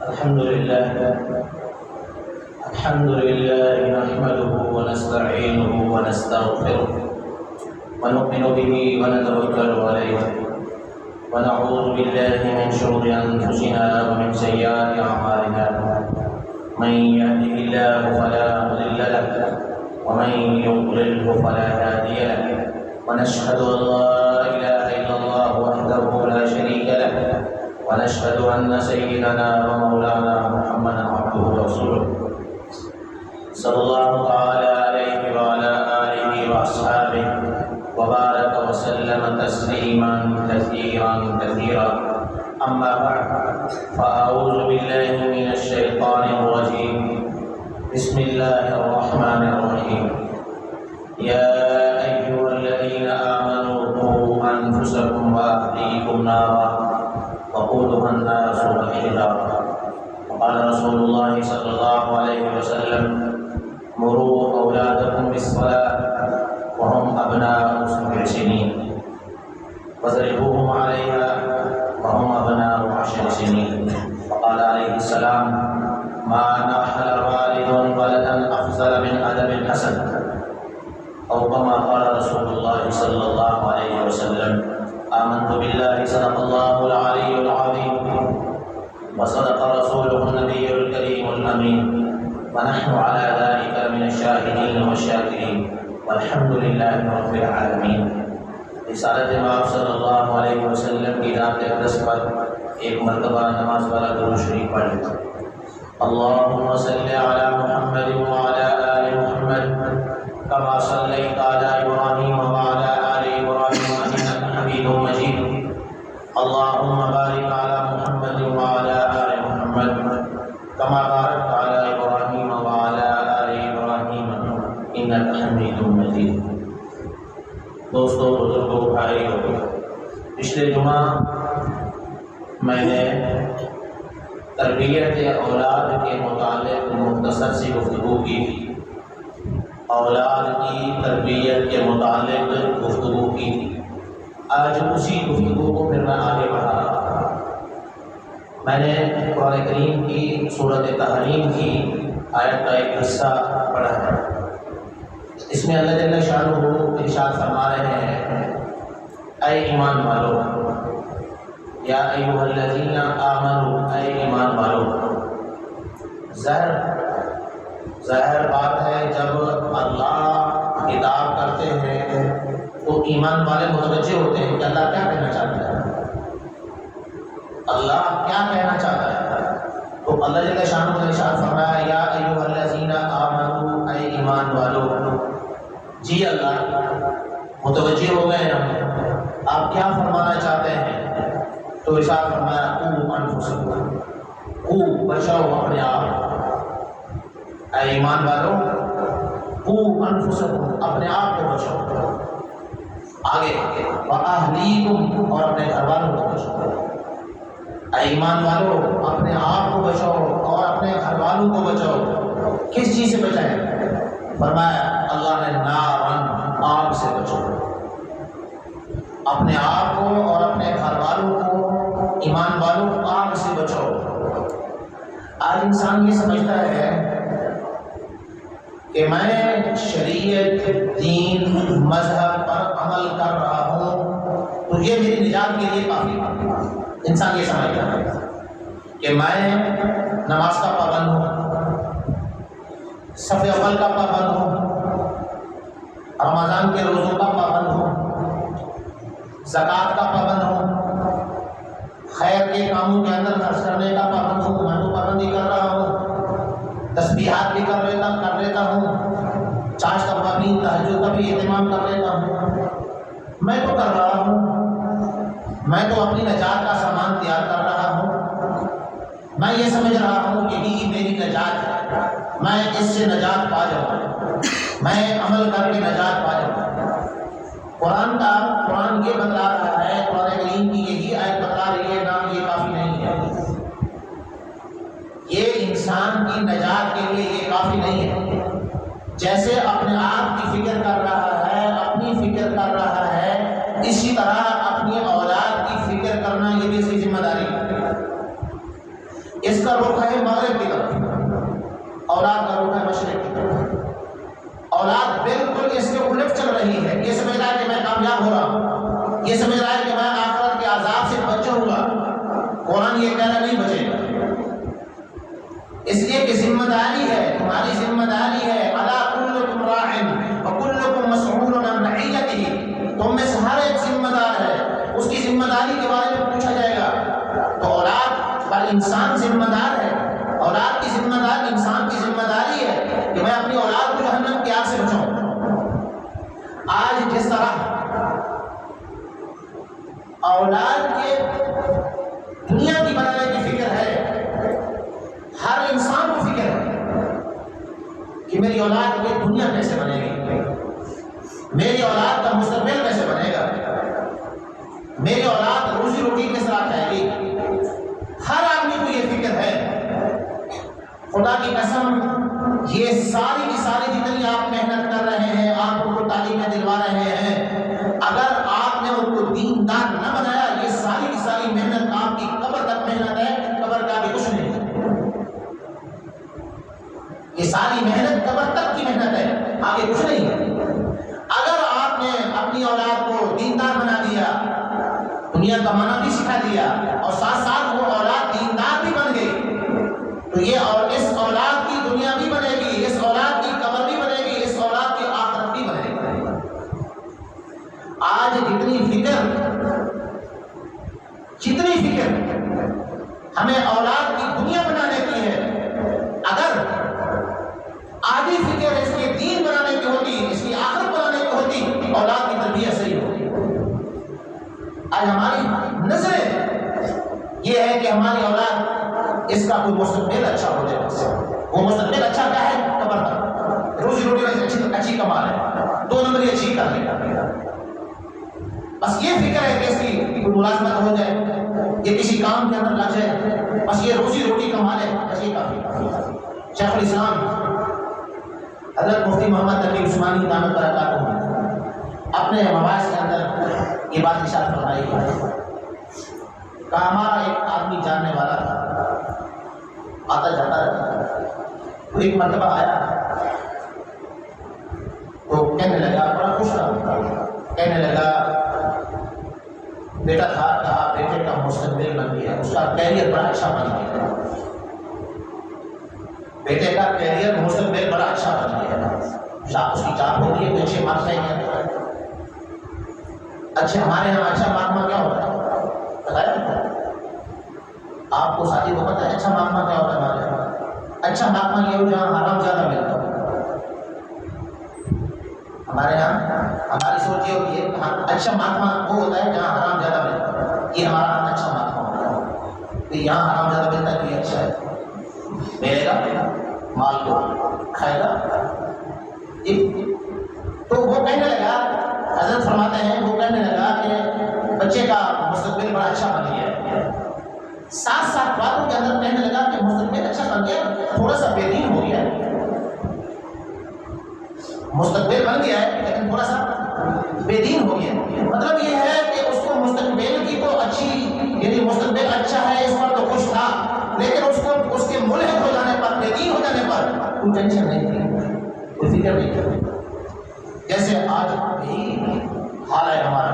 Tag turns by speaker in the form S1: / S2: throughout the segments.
S1: الحمد لله نحمده ونستعينه ونستغفره ونؤمن به ونتوكل عليه ونعوذ بالله من شرور أنفسنا ومن سيئات أعمالنا من يهده الله فلا مضل له ومن يضلله فلا هادي له ونشهد أن لا إله إلا الله وحده لا شريك له ونشهد أن سيدنا ومولانا محمدا عبده ورسوله صلى الله تعالى عليه وعلى آله وأصحابه وبارك وسلم تسليما كثيرا كثيرا. أما بعد فأعوذ بالله من الشيطان الرجيم. بسم الله الرحمن الرحيم. يا أيها الذين آمنوا قوا أنفسكم وأهليكم نارا وقودها الناس والحجارة. وقال رسول الله صلى الله عليه وسلم مروا أولادكم بالصلاة وهم أبناء 7 سنين واضربوهم عليها وهم أبناء 10 سنين. وقال عليه السلام ما نحل والد ولدا أفضل من أدب حسن، أو كما قال رسول الله صلى الله عليه وسلم آمنت بالله صدق الله العلي العظيم وصدق رسوله النبي الكريم الأمين ونحن على ذلك من الشاهدين والشاكرين والحمد لله رب العالمین. رسالت مآب صلی اللہ علیہ وسلم کی رات اقدس پر ایک مرتبہ نماز والا درود شریف پڑھ لیتا. اللهم صل على محمد وعلى آل محمد كما صليت على إبراهيم وعلى آل إبراهيم إنك حميد مجيد. اللهم بارك على محمد وعلى آل محمد كما باركت على إبراهيم وعلى آل إبراهيم إنك حميد مجيد. دوستو، بزرگوں، بھائیو، پچھلے جمعہ میں نے تربیت اولاد کے متعلق مختصر سی گفتگو کی تھی. اولاد کی تربیت کے متعلق گفتگو کی تھی. آج اسی گفتگو کو پھر میں آگے بڑھا رہا تھا. میں نے قرآن کریم کی سورۃ تحریم کی آیت کا ایک حصہ پڑھا ہے. اس میں اللہ جل شانہ ارشاد فرما رہے ہیں اے ایمان والو، یا ایھا الذین آمنوا، اے ایمان والو. ظاہر بات ہے جب اللہ خطاب کرتے ہیں تو ایمان والے متوجہ ہوتے ہیں کہ اللہ کیا کہنا چاہتا ہے، اللہ کیا کہنا چاہتا ہے. تو اللہ جل شانہ نے ارشاد فرمایا یا ایھا الذین آمنوا، اے ایمان والو. جی اللہ متوجہ ہو گئے ہم، آپ کیا فرمانا چاہتے ہیں. تو ارشاد فرمایا قوا انفسکم، بچاؤ اپنے آپ. اے ایمان والو قوا انفسکم، اپنے آپ کو بچاؤ. آگے واہلیکم، اور اپنے گھر والوں کو بچاؤ. اے ایمان والو اپنے آپ کو بچاؤ اور اپنے گھر والوں کو بچاؤ. کس چیز سے بچائیں؟ فرمایا اللہ نے نارن، آگ سے بچاؤ. اپنے آپ کو اور اپنے گھر والوں کو، ایمان والوں کو آگ سے بچاؤ. آج انسان یہ سمجھتا ہے کہ میں شریعت، دین، مذہب پر عمل کر رہا ہوں تو یہ میری نجات کے لیے کافی ہے. انسان یہ سمجھتا ہے کہ میں نماز کا پابند ہوں، صف اول کا پابند ہوں، رمضان کے روزوں کا پابند ہوں، زکوٰۃ کا پابند ہوں، خیر کے کاموں کے اندر خرچ کرنے کا پابند ہوں. میں تو پابندی کر رہا ہوں، تسبیحات بھی کر لیتا ہوں، چاش کا بھی، تہجد کا بھی اہتمام کر لیتا ہوں. میں تو کر رہا ہوں، میں تو اپنی نجات کا سامان تیار کر رہا ہوں. میں یہ سمجھ رہا ہوں کہ یہ میری نجات ہے، میں اس سے نجات پا جاؤں، میں عمل کر کے نجات پا جاؤں. قرآن یہ بتلا رہا ہے، قرآن کریم کی یہی آیت بتلا رہی ہے نام یہ کافی نہیں ہے. یہ انسان کی نجات کے لیے یہ کافی نہیں ہے. جیسے اپنے آپ کی فکر کر رہا ہے، اپنی فکر کر رہا ہے، اسی طرح اپنی اولاد کی فکر کرنا پڑھانا یہ بھی اس کی ذمہ داری ہے۔ اس کا رخ ہے مغرب کی طرف، اولاد کا رخ ہے مشرق کی طرف۔ اولاد بالکل اس کے الٹ چل رہی ہے، یہ سمجھ رہا ہے کہ میں کامیاب ہو رہا ہوں، یہ سمجھ رہا ہے کہ میں آخرت کے عذاب سے بچ جاؤں گا۔ قرآن یہ کہہ رہا نہیں بچے گا، اس لیے کہ ذمہ داری ہے، تمہاری ذمہ داری ہے۔ الا کلکم راع وکلکم مسئول عن رعیتہ، تم میں سے ہر ایک ذمہ دار ہے، اس کی ذمہ داری کے بارے میں پوچھا جائے گا۔ تو اولاد پر انسان ذمہ دار ہے، اولاد کی ذمہ دار انسان کی ذمہ داری ہے کہ میں اپنی اولاد کو جہنم کی آگ سے بچاؤں۔ آج جس طرح اولاد کے دنیا کی بنانے کی فکر ہے، ہر انسان کو فکر ہے کہ میری اولاد کی دنیا کیسے بنے گی، میری اولاد کا مستقبل کیسے بنے گا، میری اولاد روزی روٹی کس طرح کھائے گی۔ ہر آدمی کو یہ فکر ہے۔ خدا کی قسم یہ ساری کی ساری جتنی آپ محنت کر رہے ہیں، آپ ان کو تعلیمیں دلوا رہے ہیں، اگر آپ نے ان کو دیندار نہ بنایا، یہ ساری کی ساری محنت آپ کی قبر تک محنت ہے، قبر کا بھی کچھ نہیں ہے۔ یہ ساری محنت قبر تک کی محنت ہے، آگے کچھ نہیں ہے۔ اگر آپ نے اپنی اولاد کو دیندار بنا دیا، دنیا کمانا بھی سکھا دیا، اور ساتھ ساتھ وہ اولاد دیندار بھی بن گئی، تو یہ اور اس اولاد کی دنیا بھی بنے گی، اس اولاد کی قبر بھی بنے گی، اس اولاد کی آخرت بھی بنے گی۔ آج جتنی فکر ہمیں اولاد کی دنیا بنانے کی ہے، اگر آدھی فکر اس کے دین بنانے کی ہوتی، اس کی آخرت بنانے کی ہوتی، اولاد کی تربیت صحیح ہوتی۔ آج ہماری نظریں یہ ہے کہ ہماری اولاد اس کا کوئی مستقبل اچھا ہو جائے، وہ مستقبل اچھا کیا ہے، قبر تک روزی روٹی اچھی کما لے، 2 نمبری اچھی کر لے، بس یہ فکر ہے کہ اس کی کوئی ملازمت ہو جائے، یہ کسی کام کے اندر لگ جائے، بس یہ روزی روٹی کما لے، بس یہ کافی۔ شیخ الاسلام حضرت مفتی محمد تقی عثمانی دامت برکاتہ اپنے مواعظ کے اندر یہ بات ارشاد فرمائی ہے کہ ہمارا ایک آدمی جاننے والا تھا، آتا جاتا رہتا، وہ ایک مرتبہ آیا تو کہنے لگا، بڑا خوش رہا، کہنے لگا بیٹا تھا، کہا بیٹے کا مستقبل بن گیا، اس کا کیریئر بڑا اچھا بن گیا، بیٹے کا کیریئر مستقبل بڑا اچھا بن گیا، اس کی جاب ہو گئی ہے، اچھے مارکس آئیں گے۔ اچھا ہمارے یہاں اچھا مہاتما کیا ہوتا ہے بتایا؟ آپ کو ساتھی کو پتہ ہے اچھا مہاتما کیا ہوتا ہے؟ ہمارے یہاں اچھا مہاتما یہ ہو جہاں حرام زیادہ ملتا ہو۔ ہمارے یہاں ہماری سوچ یہ ہوتی ہے کہ اچھا مہاتما وہ ہوتا ہے جہاں حرام زیادہ ملتا ہے، یہ ہمارا اچھا مہاتما ہوتا ہے، تو یہاں حرام زیادہ ملتا ہے تو یہ اچھا ہے، ملے گا مال کو کھائے گا۔ تو وہ کہنے لگا، حضرت فرماتے ہیں وہ کہنے لگا کہ بچے کا مستقبل بڑا اچھا بن گیا ہے، ساتھ ساتھ باتوں کے اندر کہنے لگا کہ مستقبل اچھا بن گیا، تھوڑا سا بے دین ہو گیا ہے، مستقبل بن گیا ہے لیکن تھوڑا سا بے دین ہو گیا۔ مطلب یہ ہے کہ اس کو مستقبل کی تو اچھی، یعنی مستقبل اچھا ہے اس پر تو خوش تھا، لیکن اس کو اس کے ملحد ہو جانے پر، بے دین ہو جانے پر کوئی ٹینشن نہیں تھی، کوئی فکر نہیں تھی۔ جیسے آج بھی حال ہے ہمارا،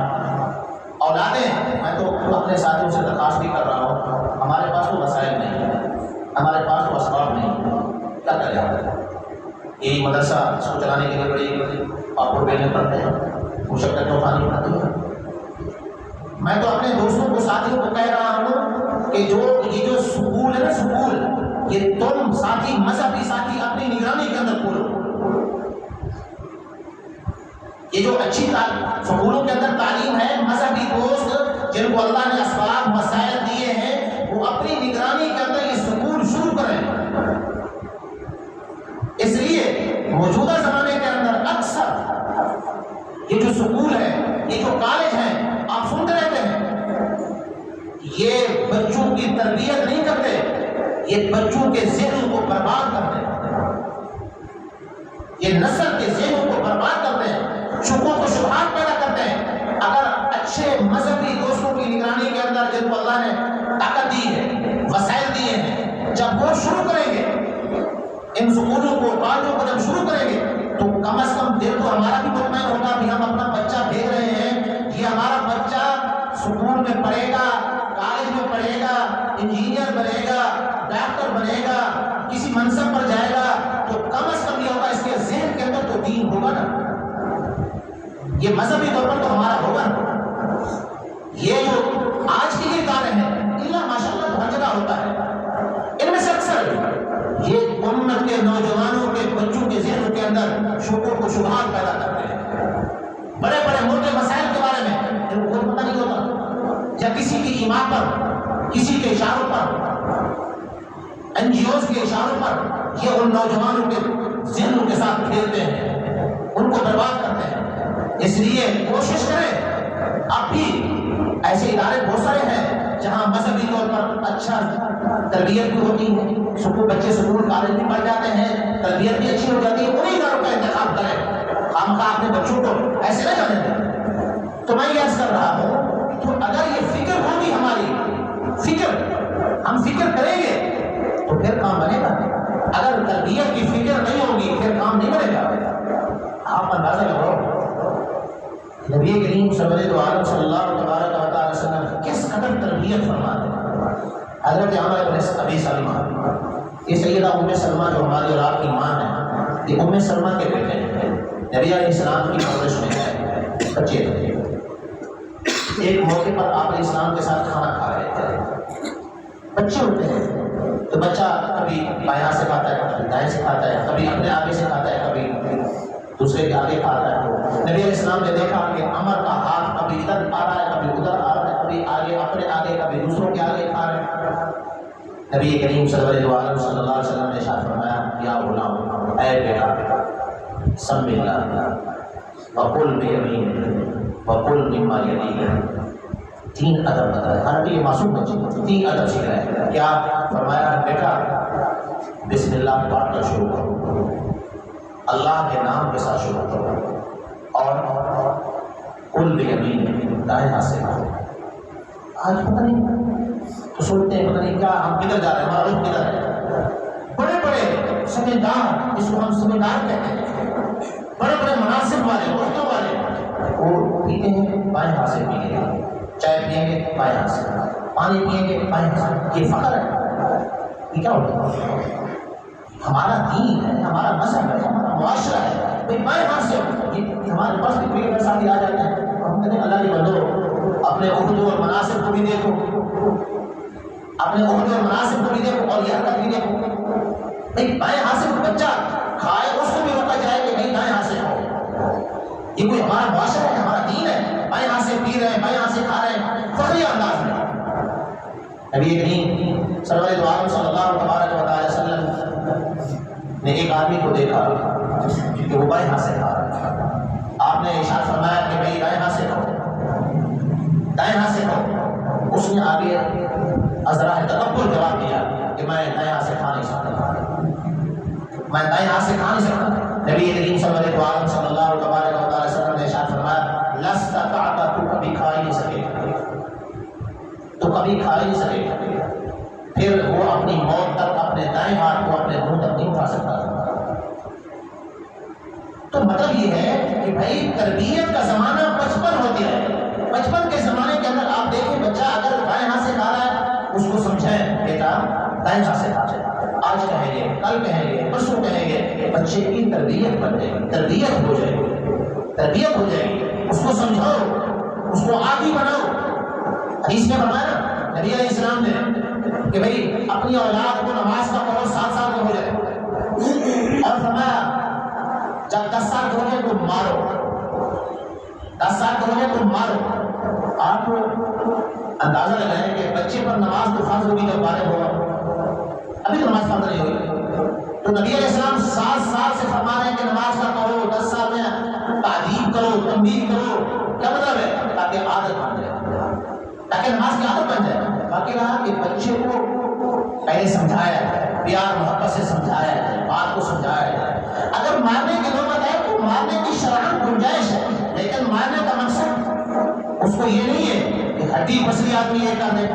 S1: اولادیں، میں تو اپنے ساتھیوں سے درخواست بھی کر رہا ہوں، ہمارے پاس تو وسائل نہیں ہے، ہمارے پاس تو اسباب نہیں ہے، کیا کریں؟ یہی مدرسہ اس کو چلانے کے لیے بڑی پاپڑ بیلنے پڑتے ہیں، مشقت اٹھانی پڑتی ہے۔ میں تو اپنے دوستوں کو، ساتھیوں کو کہہ رہا ہوں کہ یہ جو سکول ہے نا، سکول، یہ تم ساتھی، مذہبی ساتھی اپنی نگرانی کے اندر کھولو۔ یہ جو اچھی سکولوں کے اندر تعلیم ہے، مذہبی دوست جن کو اللہ نے اسباب وسائل دیے ہیں، وہ اپنی نگرانی کے اندر یہ سکول شروع کریں۔ اس لیے موجودہ زمانے کے اندر اکثر یہ جو سکول ہے، یہ جو کالج ہیں، آپ سنتے رہتے ہیں، یہ بچوں کی تربیت نہیں کرتے، یہ بچوں کے ذہنوں کو برباد کرتے ہیں، یہ نسل کے ذہنوں کو برباد کرتے ہیں، شکوک و شبہات پیدا کرتے ہیں۔ اگر اچھے مذہبی دوستوں کی نگرانی زمانے کے اندر جن کو اللہ نے طاقت دی ہے، وسائل دیے ہیں، جب وہ شروع کریں گے ان سکولوں کو، کالجوں کو جب شروع کریں گے تو کم از کم دل تو ہمارا بھی مطمئن ہوگا کہ ہم اپنا بچہ بھیج رہے ہیں، یہ ہمارا بچہ سکول میں پڑھے گا، کالج میں پڑھے گا، انجینئر بنے گا، ڈاکٹر بنے گا، کسی منصب پر جائے گا، تو کم از کم یہ ہوگا اس کے ذہن کے اندر تو دین ہوگا نا، یہ مذہبی طور پر تو ہمارا ہوگا نا۔ یہ جو آج کے لیے کارن ہے اللہ ماشاء اللہ ہر جگہ ہوتا ہے، ان میں سے اکثر یہ امت کے نوجوانوں کے بچوں کے ذہن کے اندر شکوک و شبہات پیدا کرتے ہیں، بڑے بڑے موٹے مسائل کے بارے میں ان کو پتہ نہیں ہوتا، یا کسی کی ایمان پر، کسی کے اشاروں پر، این جی اوز کے اشاروں پر یہ ان نوجوانوں کے ذہنوں کے ساتھ کھیلتے ہیں، ان کو برباد کرتے ہیں۔ اس لیے کوشش کریں، اب بھی ایسے ادارے بہت سارے ہیں جہاں مذہبی طور پر اچھا تربیت بھی ہوتی ہے، سکول بچے سکول کالج بھی پڑھ جاتے ہیں، تربیت بھی اچھی ہو جاتی ہے، انہیں اداروں کا انتخاب کریں، ہم اپنے بچوں کو ایسے نہ جانے دیں۔ تو میں یہ عرض کر رہا ہوں، تو اگر یہ فکر ہوگی ہماری، فکر ہم فکر کریں گے تو پھر کام بنے گا، اگر تربیت کی فکر نہیں ہوگی پھر کام نہیں بنے گا۔ آپ اندازہ لگاؤ نبی کریم صلی اللہ تبارک و تعالی وسلم کس قدر تربیت فرماتے ہیں۔ حضرت عمر بن ابی سلمہ، یہ سیدہ ام سلمہ جو ہماری اور آپ کی ماں ہے، یہ ام سلمہ کے بیٹے ہیں، نبی علیہ السلام کی پرورش میں ہے، بچے تھے۔ ایک موقع پر آپ علیہ السلام کے ساتھ کھانا کھا رہے تھے، بچے ہوتے ہیں تو بچہ کبھی بایاں سے کھاتا ہے، کبھی دائیں سے کھاتا ہے، کبھی اپنے آگے سے کھاتا ہے، کبھی دوسرے کے آگے کھاتا ہے۔ نبی علیہ السلام نے دیکھا کہ عمر کا ہاتھ کبھی ادھر آ رہا ہے، کبھی ادھر آ رہا ہے، کبھی آگے اپنے آگے، کبھی دوسروں کے آگے کھا رہے ہیں۔ نبی کریم صلی اللہ علیہ وسلم نے ارشاد فرمایا، یا غلام، اے بیٹا، سم اللہ وقل بیمینک وقل مما یلیک۔ تین ادب بتائے، حالانکہ یہ معصوم بچے تین ادب سیکھ رہے ہیں۔ کیا فرمایا؟ بیٹا بسم اللہ پڑھ کر شروع کرو، اللہ کے نام کے ساتھ شروع کرو، اور کل بیمین، دائیں ہاتھ سے کھاؤ۔ آج پتہ نہیں تو سوچتے ہیں پتہ نہیں کیا، ہم کدھر جا رہے ہیں، ہمارا رخ کدھر ہے۔ بڑے بڑے سمجھدار، جس کو ہم سمجھدار کہتے ہیں، بڑے بڑے مناسب والے، عہدوں والے، وہ پیتے ہیں بائیں ہاتھ سے پیئیں گے، چائے پئیں گے بائیں ہاتھ سے، پانی پئیں گے بائیں ہاتھ سے۔ یہ فخر ہے؟ یہ کیا ہوتا ہے؟ ہمارا دین ہے، ہمارا مذہب ہے، ہمارا معاشرہ ہے، بھائی بائیں ہاتھ سے ہمارے پاس بھی کوئی ساتھی آ جاتے ہیں، ہم کہتے ہیں اللہ کے بندو اپنے عہدوں اور مناسب کو بھی دیکھو، اپنے عہدوں اور مناسب کو بھی دیکھو اور یہ حرکت بھی دیکھو۔ بھائی بائیں ہاتھ سے بچہ کھائے اس کو بھی روکا جائے کہ نہیں دائیں ہاتھ سے کھاؤ۔ یہ کوئی ہمارا معاشرہ ہے، ہمارا دین ہے؟ بائیں ہاتھ سے پی رہے ہیں، بائیں ہاتھ سے کھا رہے ہیں، فخری انداز میں۔ نبی کریم صلی اللہ تبارک و تعالی وسلم نے ایک آدمی کو دیکھا کہ وہ بائیں ہاتھ سے کھا رہا تھا۔ آپ نے ارشاد فرمایا کہ بھائی دائیں ہاتھ سے کھاؤ، دائیں ہاتھ سے کھاؤ۔ اس نے آگے ازرا تکبر جواب دیا کہ میں دائیں ہاتھ سے کھا نہیں سکتا، میں دائیں ہاتھ سے کھا نہیں سکتا۔ نبی کریم صلی اللہ تبارک و تعالی وسلم نے ارشاد فرمایا، لست تعطا، تو کبھی کھا ہی نہیں سکے گا، تو کبھی کھا ہی نہیں سکے گا۔ پھر وہ اپنی موت تک اپنے دائیں ہاتھ کو اپنے منہ تک نہیں اٹھا سکتا۔ تو مطلب یہ ہے کہ بھائی تربیت کا زمانہ بچپن ہوتی ہے، بچپن کے زمانے کے اندر آپ دیکھیں بچہ اگر بائیں ہاتھ سے کھا رہا ہے اس کو سمجھائیں بیٹا دائیں ہاتھ سے کھا جائے، آج کہیں گے، کل کہیں گے، پرسوں کہیں گے، بچے کی تربیت بن جائے گی، تربیت ہو جائے گی، تربیت ہو جائے گی۔ اس کو سمجھاؤ، اس کو عادی بناؤ۔ حدیث میں فرمایا نبی علیہ السلام نے کہ بھائی اپنی اولاد کو نماز کا پڑھو 7 سال کا ہو جائے، اور فرمایا جب 10 سال کا ہو جائے تو مارو، 10 سال کا ہو جائے تو مارو۔ آپ اندازہ لگائیں کہ بچے پر نماز تو فرض ہوگی جب بالغ ہوگا، ابھی تو نماز فرض نہیں ہوئی، تو نبی علیہ السلام 7 سال سے فرما رہے ہیں کہ نماز کا پڑھو، 10 سال میں تعلیم کرو، تنبیہ کرو۔ کیا مطلب ہے؟ تاکہ عادت بن جائے، تاکہ نماز کی عادت بن جائے۔ باقی رہا کہ بچے کو پہلے سمجھایا جائے، پیار محبت سے سمجھایا جائے، بات کو سمجھایا جائے۔ اگر مارنے کی نوبت ہے تو مارنے کی شرعاً گنجائش ہے، لیکن مارنے کا مقصد اس کو یہ نہیں ہے کہ ہڈی پسلی آدمی یہ کر دے،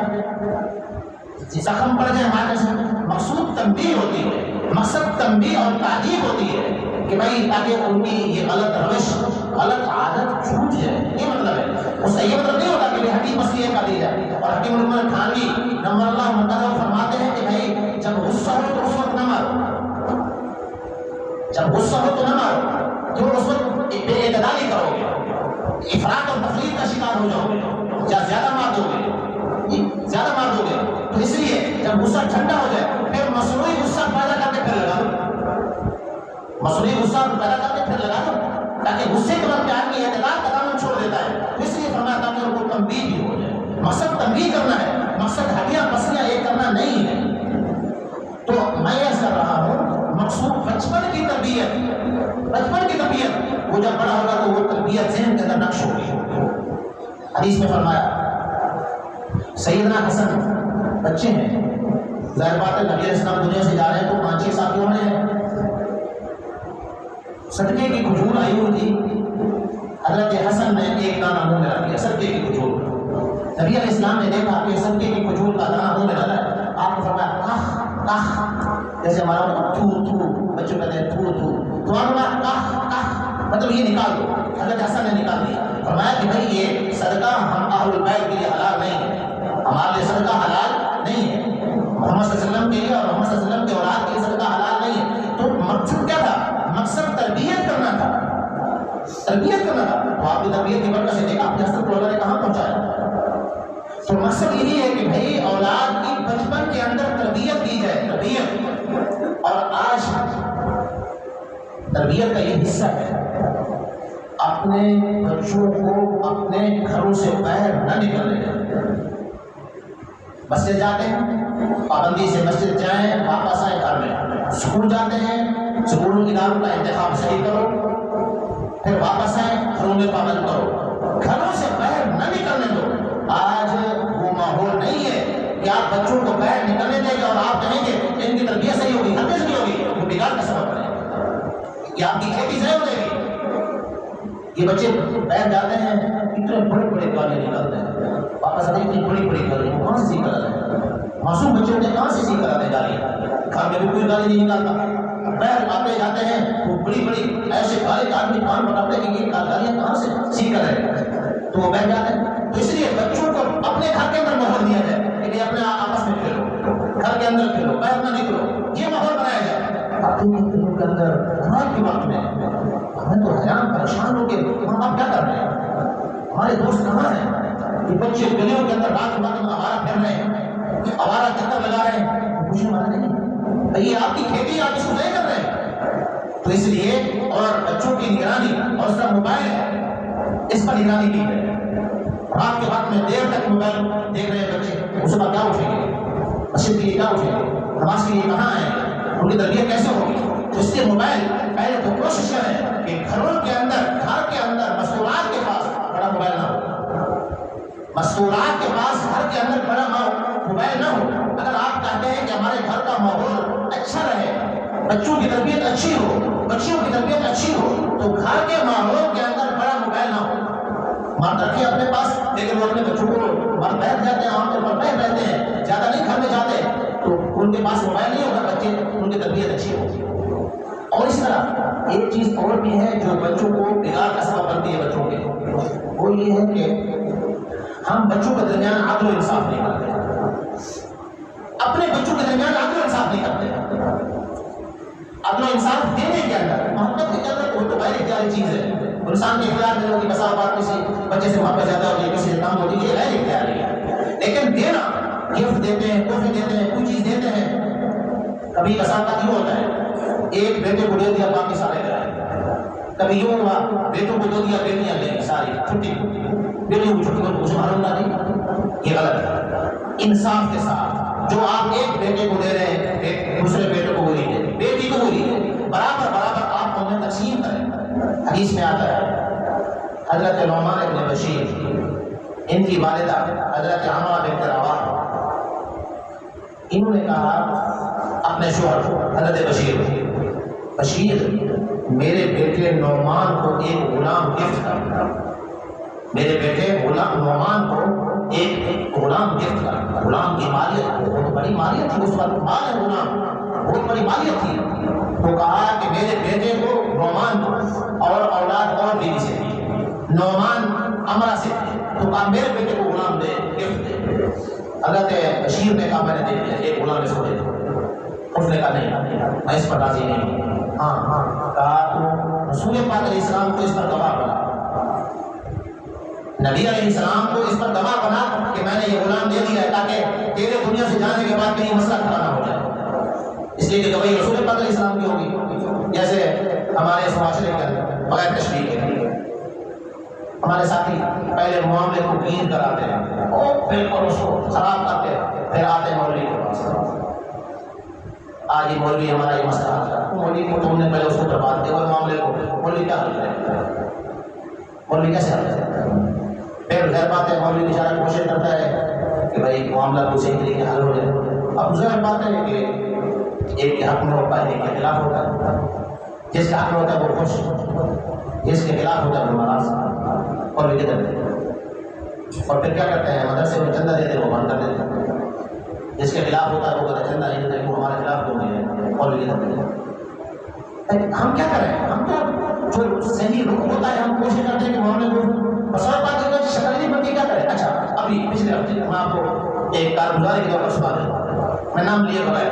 S1: زخم پڑ جائے ہمارے سے، مقصود تنبیہ ہوتی ہے، مقصد تنبیہ اور تعجیب ہوتی ہے کہ بھائی تاکہ ان کی یہ غلط روش، غلط عادت چھوٹ جائے، یہ مطلب ہے۔ اس کا یہ مطلب نہیں ہوتا کہ ہڈی پسلی یہ کر دی جائے۔ اور حکیم الامت تھانوی نور اللہ مرتضی فرماتے ہیں کہ بھائی جب غصہ ہو تو اس وقت نہ مارو، جب غصہ ہو تو نہ مارو، تو اس وقت بے اعتدالی کرو گے، افراط اور تفریط کا شکار ہو جاؤ گے، یا زیادہ مار دو گے، زیادہ مار دو گے۔ تو اس لیے جب غصہ ٹھنڈا ہو جائے پھر مصنوعی غصہ پیدا کر کے پھر لگا دو، مصنوعی غصہ پیدا کر کے پھر لگا دو، تاکہ غصے کے وقت آدمی اعتدال کا دامن چھوڑ دیتا ہے۔ تو اس لیے فرمایا تاکہ ان کو تنبیہ بھی ہو جائے۔ مقصد تنبیہ کرنا ہے، مقصد ہڈیاں پسلیاں ایک کرنا نہیں ہے۔ تو میں یہ کر رہا ہوں مقصود بچپن کی تربیت، بچپن کی تربیت، وہ جب بڑا ہوگا تو وہ تربیت ذہن کے اندر نقش ہوگی۔ حدیث میں فرمایا سیدنا حسن بچے ہیں، ظاہر بات ہے نبی علیہ السلام دنیا سے جا رہے ہیں تو 5-6 ساتھیوں میں صدقے کی کھجور آئی ہوئی تھی، حضرت حسن نے ایک دانہ منہ میں رکھ دیا، صدقے کی کھجور۔ نبی علیہ السلام نے دیکھا کہ صدقے کی کھجور کا دانہ منہ میں ڈالا ہے، آپ نے فرمایا آہ آہ، جیسے ہمارا تھو تھو، بچوں کہتے ہیں تھو تھو، تو آپ نے آہ آہ، مطلب یہ نکال دو۔ حضرت حسن نے نکال دیا، فرمایا کہ بھائی یہ صدقہ ہم اہل البیت کے لیے حلال نہیں ہے، ہمارے لیے صدقہ حلال نہیں ہے، محمد صلی اللہ علیہ وسلم کے لیے اور محمد صلی اللہ علیہ وسلم کے اولاد کے لیے صدقہ حلال نہیں ہے۔ تو مقصد کیا تھا؟ مقصد تربیت کرنا تھا، تربیت کرنا تھا۔ تو آپ کی تربیت کی برکت سے دیکھا آپ نے حضرت کو اللہ نے کہاں پہنچایا۔ تو مقصد یہی ہے کہ بھائی اولاد کی بچپن کے اندر تربیت کی جائے، تربیت۔ اور آج تربیت کا یہ حصہ ہے اپنے بچوں کو اپنے گھروں سے باہر نہ نکلنے دیں۔ مسجد جاتے ہیں پابندی سے مسجد جائیں، واپس آئیں گھر میں۔ اسکول جاتے ہیں، اسکولوں کی اداروں کا انتخاب صحیح کرو، پھر واپس آئیں، گھروں میں پابند کرو، گھروں سے باہر نہ نکلنے دو۔ آج وہ ماحول نہیں ہے کہ آپ بچوں کو باہر نکلنے دیں گے اور آپ کہیں گے ان کی تربیت صحیح ہوگی، ہرگز نہیں ہوگی، وہ بگاڑ کا سبب بنے گا، یہ آپ کی کھیتی ضائع ہو جائے گی۔ یہ بچے باہر جاتے ہیں اتنے بڑے بڑے گالیاں نکالتے ہیں، واپس آتے ہیں اتنی بڑی بڑی گالیاں، کہاں سے سیکھ کر آتے ہیں؟ معصوم بچے ہوتے ہیں، کہاں سے سیکھ کر آتے ہیں گالیاں؟ گھر میں بھی کوئی گالی نہیں نکالتا، باہر آتے جاتے ہیں وہ بڑی بڑی ایسے گالی آدمی کان پکڑتے ہیں کہ یہ گالیاں کہاں سے سیکھ کر آئے، تو وہ باہر جاتے ہیں۔ تو اس لیے بچوں کو اپنے گھر کے اندر ماحول دیا جائے کہ اپنے آپس میں کھیلو، گھر کے اندر کھیلو، باہر نہ نکلو، یہ ماحول بنایا جائے۔ اپنے دنوں کے اندر رات کے وقت میں ہمیں تو حیران پریشان ہو کے ہم آپ کیا کر رہے ہیں، ہمارے دوست کہاں ہیں؟ یہ بچے گلیوں کے اندر رات کے وقت میں آوارہ پھر رہے ہیں، آوارہ چکر لگا رہے ہیں، کچھ ہمارا نہیں، بھئی آپ کی کھیتی آپ اس کو ضائع کر رہے ہیں۔ تو اس لیے اور بچوں کی نگرانی اور اس کا موبائل ہے، اس پر نگرانی کی ہے۔ رات کے وقت میں دیر تک موبائل دیکھ رہے ہیں بچے، اس پر کیا اٹھیں گے؟ مسجد کے لیے کیا اٹھیں گے؟ نماز کے لیے کہاں آئیں گے؟ ان کی تربیت کیسے ہوگی؟ تو اس لیے موبائل پہلے تو کوشش کریں کہ گھروں کے اندر، گھر کے اندر مستورات کے پاس بڑا موبائل نہ ہو، مستورات کے پاس گھر کے اندر بڑا موبائل نہ ہو۔ اگر آپ چاہتے ہیں کہ ہمارے گھر کا ماحول اچھا رہے، بچوں کی تربیت اچھی ہو، بچیوں کی تربیت اچھی ہو، تو گھر کے ماحول کے اندر بڑا موبائل نہ ہو۔ مرد رکھے اپنے پاس، لیکن وہ اپنے بچوں کو مرد بیٹھ جاتے ہیں، عام طور پر بیٹھ رہتے ہیں، زیادہ نہیں گھر میں جاتے، تو ان کے پاس موبائل نہیں ہوگا، بچے ان کی تربیت اچھی ہوگی۔ اور اس طرح ایک چیز اور بھی ہے جو بچوں کو بگاڑ کا سبب بنتی ہے بچوں کے، وہ یہ ہے کہ ہم بچوں کے درمیان عدل و انصاف نہیں کرتے، اپنے بچوں کے درمیان عدل و انصاف نہیں کرتے۔ عدل و انصاف دینے کے اندر، محبت کے اندر وہ تو غیر اختیاری چیز ہے، انسان کے اختیار میں ہوگی، بسا اوقات کسی بچے سے محبت زیادہ ہوگی، کسی سے کم ہوگی، یہ غیر اختیاری ہے۔ لیکن دینا، گفٹ دیتے ہیں، تحفے دیتے ہیں، کوئی چیز دیتے ہیں، کبھی بسا اوقات یہ ہوتا ہے ایک بیٹے کو دے دیا باقی سارے گئے، کبھی یوں ہوا بیٹوں کو دے دیا بیٹیاں لیں ساری چھٹی، بیٹیوں کو چھٹی کو مجھے معلوم نہ دی، یہ غلط ہے۔ انصاف کے ساتھ جو آپ ایک بیٹے کو دے رہے ہیں دوسرے بیٹے کو وہ نہیں دیں، بیٹی کو وہ نہیں دیں، برابر برابر آپ انہیں تقسیم کریں۔ حدیث میں آتا ہے حضرت نعمان ابن بشیر، ان کی والدہ حضرت عمرہ بنت رواحہ، انہوں نے کہا اپنے شوہر کو، حضرت بشیر میرے بیٹے نعمان کو ایک غلام گفٹ کر، میرے بیٹے غلام نعمان کو ایک غلام گفٹ کرنا، غلام کی مالیت بہت بڑی مالیت تھی اس وقت، مال ہے غلام بہت بڑی مالیت تھی. تو کہا کہ میرے بیٹے کو نعمان کو اور اولاد اور بیوی سے تھی، نعمان امرا سے تھی، تو کہا میرے بیٹے کو غلام دے، گفٹ دے. حضرت بشیر نے کہا میں نے دے دیا ایک غلام اس کو دے دیا. اس نے کہا نہیں میں اس پر راضی نہیں ہوں. ہاں کہا تو رسول پاک علیہ السلام کو اس پر گواہ بنا، نبی علیہ السلام کو اس پر گواہ بنا کہ میں نے یہ غلام دے دیا ہے تاکہ تیرے دنیا سے جانے کے بعد کہیں مسئلہ کھڑا نہ ہو جائے. اس لیے کہ گواہی رسول پاک علیہ السلام کی ہوگی. جیسے ہمارے اس معاشرے کے اندر بغیر تشریح کے ہمارے ساتھی پہلے معاملے کو گین کراتے ہیں اور پھر اور اس کو خراب کرتے ہیں، پھر آتے مولوی کے پاس. آج یہ مولوی ہمارا یہ مسئلہ آتا ہے، مولوی کو تم نے پہلے اس کو برباد کیا اور معاملے کو مولوی کیا حل کرے گا، مولوی کیسے حل کرے گا؟ پھر غیر بات ہے مولوی بیچارہ کوشش کرتا ہے کہ بھائی معاملہ کو صحیح طریقے حل ہو جائے. اب ظاہر بات ہے کہ ایک کے حق میں ہوتا ہے ایک کے خلاف ہوتا ہے، جس کے حق میں ہوتا ہے وہ خوش، جس کے خلاف ہوتا ہے وہ ناراض. اور وہ کدھر اور پھر کیا کرتے ہیں مدرسے میں چندہ دیتے وہ بند کر دیتے ہیں. جس کے خلاف ہوتا ہے وہ کہتے چندہ نہیں دیتے وہ ہمارے خلاف کیوں نہیں ہے. اور وہ کدھر ہم کیا کریں؟ ہم تو جو صحیح رخ ہوتا ہے ہم کوشش کرتے ہیں کہ معاملے کو بسار بات کی شکل نہیں بنتی کیا کریں. اچھا ابھی پچھلے ہفتے میں آپ کو ایک کارگزاری کے طور پر سنا دوں، میں نام لیے بغیر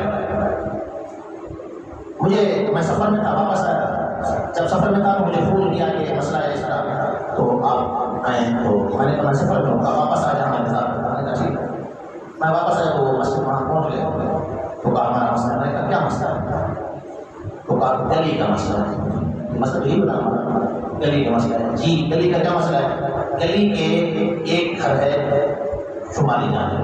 S1: میں سفر میں تھا واپس آیا. جب سفر میں تھا تو مجھے فون کیا کہ مسئلہ ہے اس طرح تو آپ آئیں. تو میں نے کہا سفر میں ہوگا واپس آ جانا میرے ساتھ. میں نے کہا ٹھیک ہے. میں واپس آیا تو مسجد وہاں پہنچ گئے. تو کہا ہمارا مسئلہ. میں نے کہا کیا مسئلہ ہے؟ تو کہا گلی کا مسئلہ ہے. مسئلہ یہی بنا گلی کا مسئلہ ہے. جی گلی کا کیا مسئلہ ہے؟ گلی کے ایک گھر ہے شمالی جانب،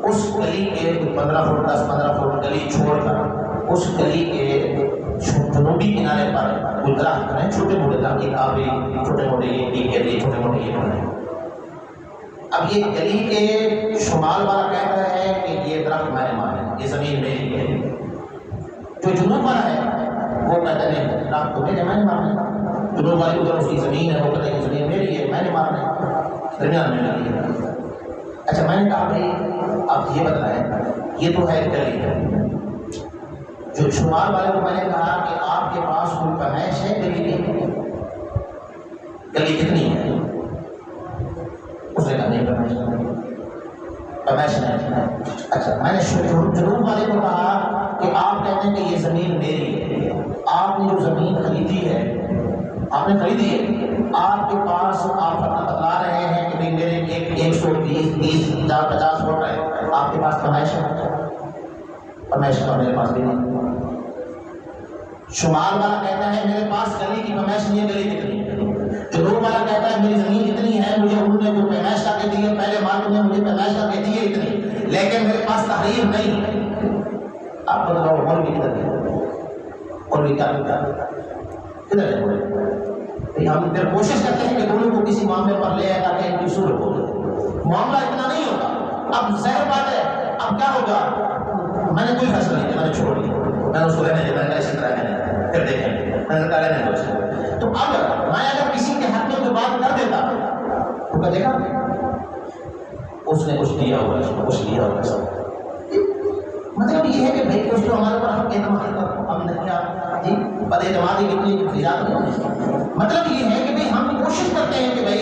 S1: اس گلی کے 15 فٹ 10-15 فٹ گلی چھوڑ کر اس گلی کے جنوبی کنارے پر کوئی درخت ہیں، چھوٹے موٹے درخت، ایک آبی چھوٹے موٹے یہ چھوٹے موٹے یہ ہیں. اب یہ گلی کے شمال والا کہتا ہے کہ یہ درخت میں نے مارا ہے، یہ زمین میری ہے. جو جنوب والا ہے وہ کہتا ہے درخت تو میں نے مارا ہے. جنوب والی ادھر اس کی زمین ہے، وہ کہتا ہے کہ زمین میری ہے میں نے مارا ہے، درمیان میں لگی ہے. اچھا میں نے کہا بھائی آپ یہ بتائیں یہ تو ہے گلی، جو شمال والے کو میں نے کہا کہ آپ کے پاس کوئی پیمائش ہے گلی کی؟ گلی کتنی ہے؟ اس نے کہا نہیں پیمائش نہیں. اچھا میں نے جنوب والے کو کہا کہ آپ کہتے ہیں کہ یہ زمین میری ہے، آپ نے جو زمین خریدی ہے آپ نے خریدی ہے، آپ کے پاس آپ بتلا رہے ہیں کہ بھائی میرے 120-30-50 فٹ ہے، آپ کے پاس پیمائش ہے؟ پیمائش کا میرے پاس بھی نہیں. شمال والا کہتا ہے میرے پاس گلی کی پیمائش نہیں ہے، گلی کتنی ہے. جنوب والا کہتا ہے میری زمین اتنی ہے، مجھے انہوں نے جو پیمائش کر کے دی ہے پہلے مالک نے مجھے پیمائش کر کے دی ہے اتنی، لیکن میرے پاس تحریر نہیں ہے. آپ بتاؤ مولوی کدھر ہے؟ مولوی کیا کدھر ہے؟ ہم پھر کوشش کرتے ہیں کہ دونوں کو کسی معاملے پر لے آئے تاکہ ان کی صورت ہو جائے. معاملہ اتنا نہیں ہوگا. اب ظاہر بات ہے اب کیا ہوگا، میں نے کوئی فیصلہ نہیں کیا، میں نے چھوڑ دیا، میں نے اس کو رہنے دیا، میں نے اسی طرح رہنے پھر دیکھیں گے، میں نے کہا رہنے دو. تو اب میں اگر کسی کے حق میں کوئی بات کر دیتا تو کیا دیکھا اس نے کچھ دیا ہوگا، اس کو کچھ دیا ہوگا. سب مطلب یہ ہے کہ بھائی کچھ تو ہمارے اوپر حق اعتماد کرو. ہم نے کیا جی بد اعتمادی کتنی ایجاد نہیں. مطلب یہ ہے کہ بھائی ہم کوشش کرتے ہیں کہ بھائی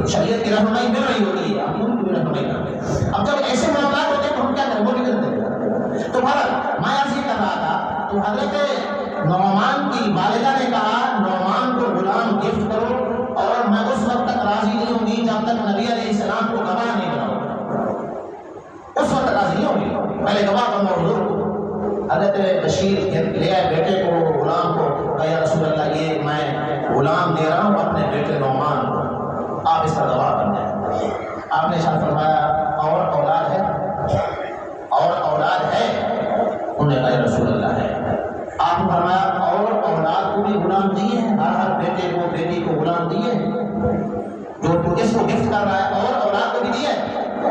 S1: شریعت کی رہنمائی مل رہی ہوتی ہے، ہم ان کی رہنمائی کرتے ہیں. اب جب ایسے معاملات ہوتے ہیں تو ہم کیا کریں، وہ نہیں کرتے. تو بھارت میں عرض یہ کر رہا تھا تو حضرت نعمان کی والدہ نے کہا نعمان کو غلام گفٹ کرو اور میں اس وقت تک راضی نہیں ہوں گی جب تک نبی علیہ السلام کو گواہ نہیں بناؤ. اس وقت راضی نہیں ہوں گی، پہلے گواہ بناؤ. حضور کو حضرت بشیر لے آئے بیٹے کو غلام کو، کہا یا رسول اللہ یہ میں غلام دے رہا ہوں اپنے بیٹے نعمان کو، آپ اس کا گواہ بن جائیں. آپ نے ارشاد فرمایا اور اولاد ہے؟ اور اولاد ہے؟ انہوں نے کہا یا رسول اللہ ہے. آپ نے فرمایا اور اولاد کو بھی غلام دیے ہیں، ہر بیٹے کو بیٹی کو غلام دیے جو تو اس کو گفٹ کر رہا ہے، اور اولاد کو بھی دیے؟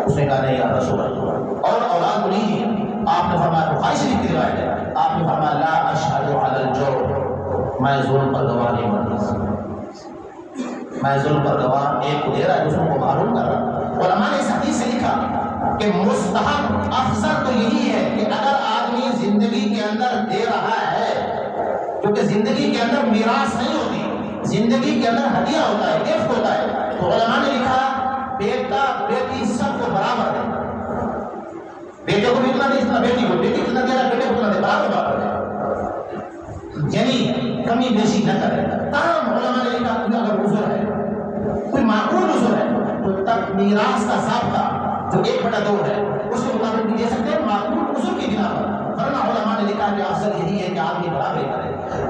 S1: اس نے کہا نہیں یا رسول اللہ اور اولاد کو نہیں دیے. آپ نے فرمایا بخاری شریف کی روایت ہے، آپ نے فرمایا لا اشهد علی الجور، میں ظلم پر گواہ نہیں بنتا. میں ظلم پر گواہ ایک کو دے رہا ہے دوسروں کو معلوم کر رہا ہے.
S2: علماء نے اس حدیث سے لکھا کہ مستحب افضل تو یہی ہے کہ اگر آدمی زندگی کے اندر دے رہا ہے، کیونکہ زندگی کے اندر میراث نہیں ہوتی، زندگی کے اندر ہدیہ ہوتا ہے، گفٹ ہوتا ہے، تو علماء نے لکھا بیٹا بیٹی سب کو برابر ہے، بیٹے کو بھی اتنا دے جتنا بیٹی کو، بیٹی کتنا دے رہا بیٹے کو اتنا دے، برابر ہے، یعنی کمی بیشی نہ کرے۔ تمام علماء نے لکھا کہ اگر عذر ہے، کوئی معقول عذر ہے، تو تب میراث کا ضابطہ جو 1/2 ہے اس کے مطابق بھی دے سکتے ہیں، معقول عذر کی بنا پر، ورنہ علماء نے لکھا کہ افضل یہی ہے کہ آدمی برابری کرے۔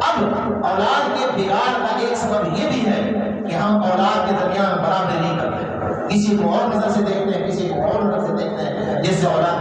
S2: اب اولاد کے بگاڑ کا ایک سبب یہ بھی ہے کہ ہم اولاد کے درمیان برابری نہیں کرتے، کسی کو اور نظر سے دیکھتے ہیں، کسی کو اور نظر سے دیکھتے ہیں، جس سے اولاد